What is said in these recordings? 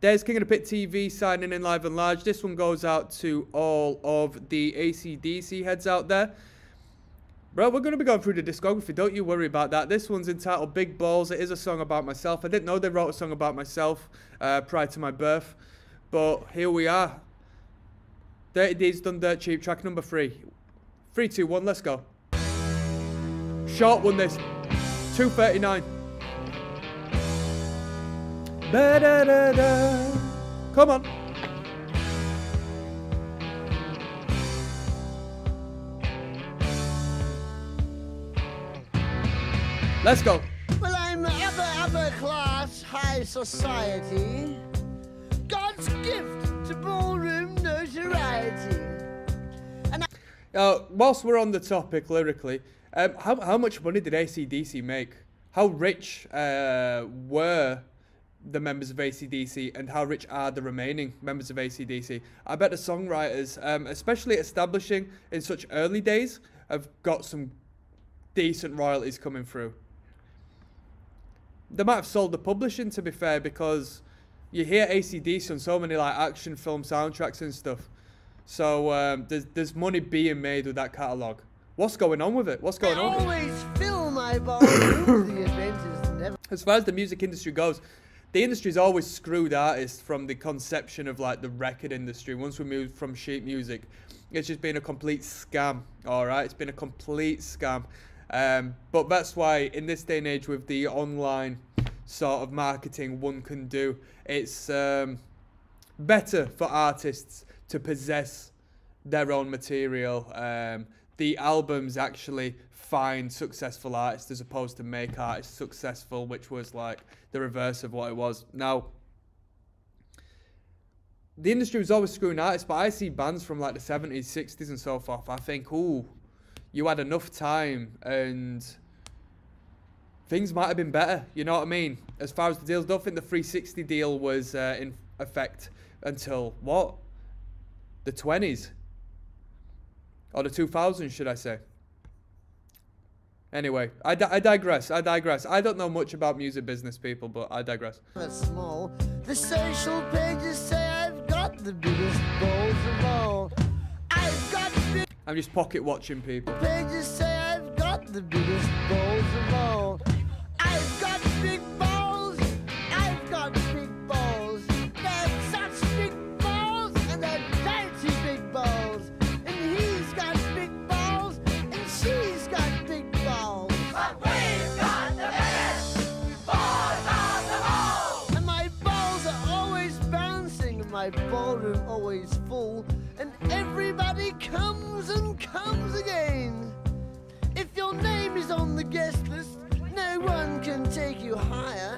There's King of the Pit TV signing in live and large. This one goes out to all of the ACDC heads out there. Bro, we're going to be going through the discography. Don't you worry about that. This one's entitled Big Balls. It is a song about myself. I didn't know they wrote a song about myself prior to my birth. But here we are. 30 D's Done Dirt Cheap, track number 3. 3, 2, 1, let's go. Short one this. 2:39. Ba-da-da-da. Come on. Let's go. Well, I'm upper class, high society. God's gift to ballroom notoriety. And whilst we're on the topic lyrically, how much money did ACDC make? How rich were the members of ACDC, and how rich are the remaining members of ACDC? I bet the songwriters, especially establishing in such early days, have got some decent royalties coming through. They might have sold the publishing, to be fair, because you hear ACDC on so many like action film soundtracks and stuff. So there's money being made with that catalogue. What's going on with it? What's going on? I always fill my ballroom. The event is never. As far as the music industry goes, the industry's always screwed artists from the conception of like the record industry. Once we moved from sheet music, it's just been a complete scam. All right, it's been a complete scam. But that's why in this day and age, with the online sort of marketing one can do, it's better for artists to possess their own material. The albums actually find successful artists as opposed to make artists successful, which was like the reverse of what it was. Now, the industry was always screwing artists, but I see bands from like the 70s, 60s and so forth. I think, ooh, you had enough time and things might have been better. You know what I mean? As far as the deals, don't think the 360 deal was in effect until, what? The 20s? Or the 2000s, should I say? Anyway, I digress. I don't know much about music business, people, but I digress. Small. The social pages say I've got the biggest balls of all. I've got big I'm just pocket watching people. pages say I've got the biggest balls of all. I've got big balls. I've got big balls. They're such big balls, and they're dirty big balls. And he's got big balls, and she's got big balls. But we've got the biggest balls of them all. And my balls are always bouncing, and my ballroom always full. And everybody comes and comes again. If your name is on the guest list, no one can take you higher.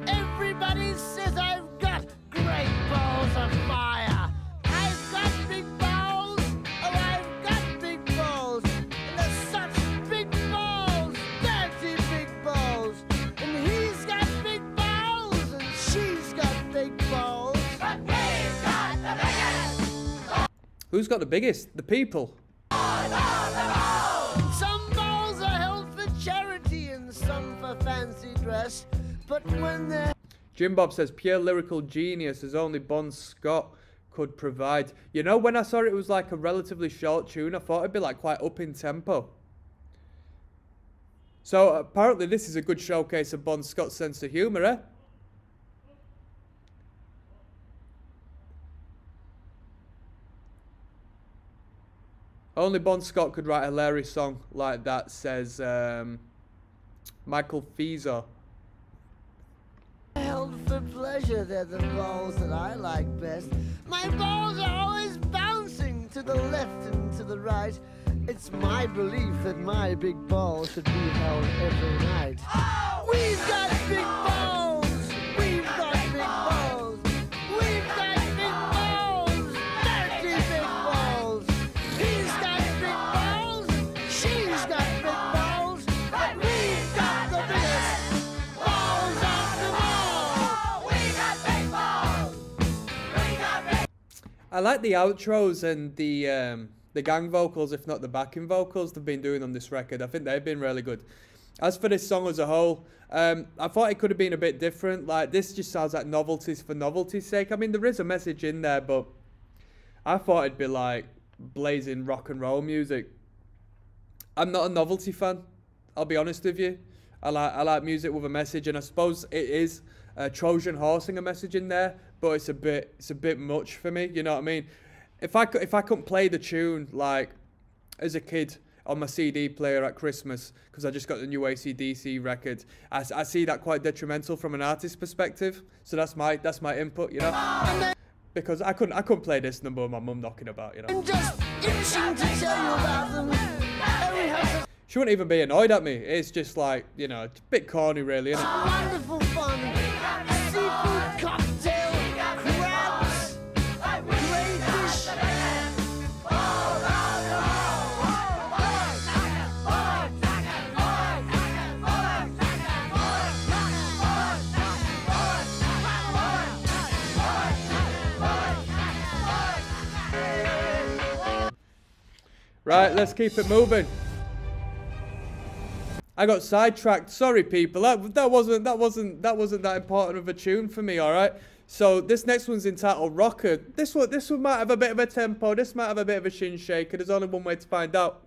Everybody says I've got great balls of fire. I've got big balls. Oh, I've got big balls. And they're such big balls, dirty big balls. And he's got big balls, and she's got big balls. But we've got the biggest Who's got the biggest? The people. balls of them all. Some balls are held for charity and some for fancy dress. But when they're Jim Bob says, pure lyrical genius as only Bon Scott could provide. You know, when I saw it was like a relatively short tune, I thought it'd be like quite up in tempo. So apparently this is a good showcase of Bon Scott's sense of humour, eh? Only Bon Scott could write a hilarious song like that, says Michael Fieser. held for pleasure, they're the balls that I like best. My balls are always bouncing to the left and to the right. It's my belief that my big balls should be held every night. We've got big balls! We've got big balls! We've got big balls! Dirty big balls! He's got big balls! She's got big balls! But we've got the biggest balls of them all! We got big balls. We got big. I like the outros and the gang vocals, if not the backing vocals they've been doing on this record. I think they've been really good. As for this song as a whole, I thought it could have been a bit different. Like, this just sounds like novelties for novelty's sake. I mean, there is a message in there, but I thought it'd be like blazing rock and roll music. I'm not a novelty fan, I'll be honest with you. I like music with a message, and I suppose it is Trojan horsing a message in there, but it's a bit much for me. You know what I mean? If I couldn't play the tune like as a kid on my CD player at Christmas because I just got the new ACDC record, I see that quite detrimental from an artist's perspective. So that's my input, you know. Because I couldn't play this number with my mum knocking about, you know. I'm just itching to tell you about them. She wouldn't even be annoyed at me. It's just like, you know, it's a bit corny really, isn't it? Wonderful fun. Seafood cocktail, crabs, crayfish. Right, let's keep it moving. I got sidetracked. Sorry, people. That wasn't that important of a tune for me. All right. So this next one's entitled Rocker. This one might have a bit of a tempo. This might have a bit of a shin shaker. There's only one way to find out.